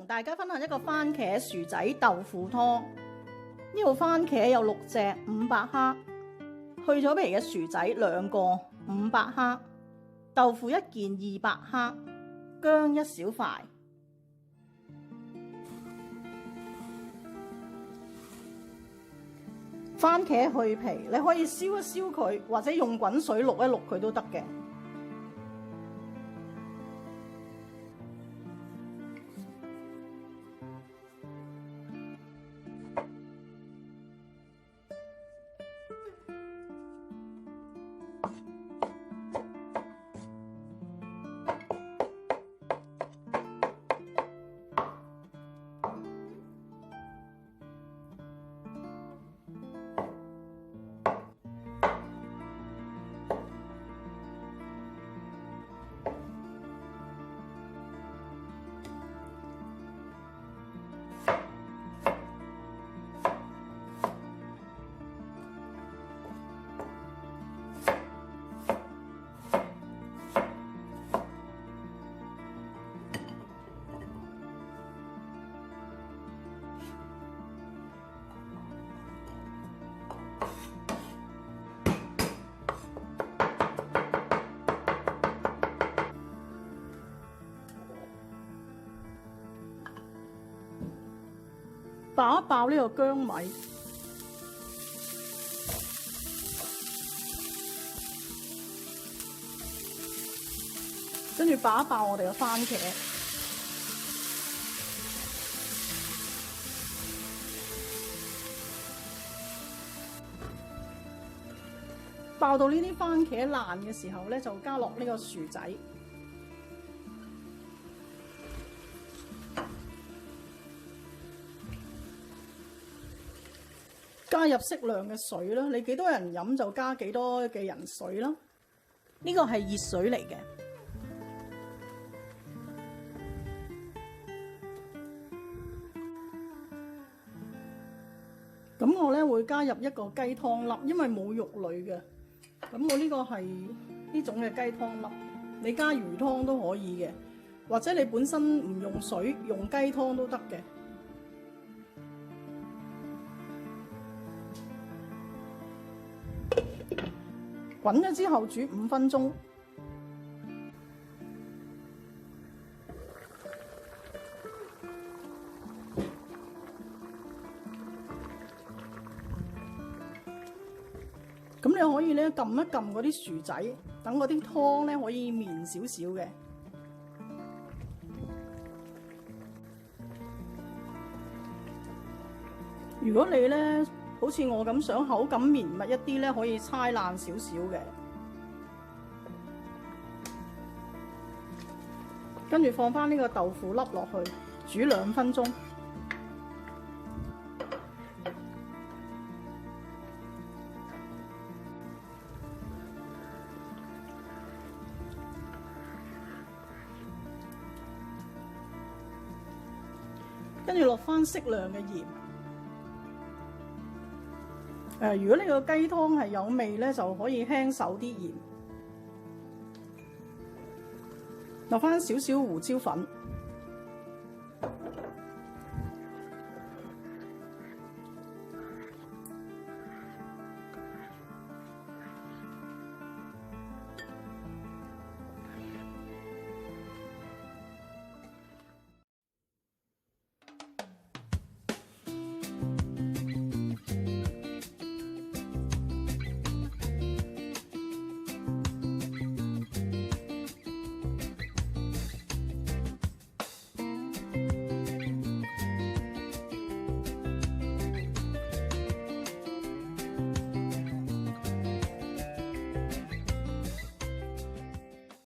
同大家分享一個番茄薯仔豆腐湯。呢度番茄有6隻500克，去咗皮嘅薯仔2個500克，豆腐1件200克，薑1小塊。番茄去皮，你可以燒一燒佢，或者用滾水渌一渌佢都得嘅。爆一爆呢個薑米，跟住爆一爆我哋嘅番茄，爆到呢啲番茄爛嘅時候咧，就加落呢個薯仔。加入適量嘅水啦，你幾多人飲就加幾多嘅人水啦。呢個係熱水嚟嘅。咁我咧會加入一個雞湯粒，因為冇肉類嘅。咁我呢個係呢種嘅雞湯粒，你加魚湯都可以嘅，或者你本身唔用水，用雞湯都得嘅。滾咗之後煮5分鐘，咁你可以咧撳一撳嗰啲薯仔，等嗰啲湯咧可以綿少少嘅。如果你咧好似我咁想口感綿密一啲咧，可以搓爛少少嘅。跟住放翻呢個豆腐粒落去，煮2分鐘。跟住落翻適量嘅鹽。如果你個雞湯係有味咧，就可以輕手啲鹽，落翻少少胡椒粉，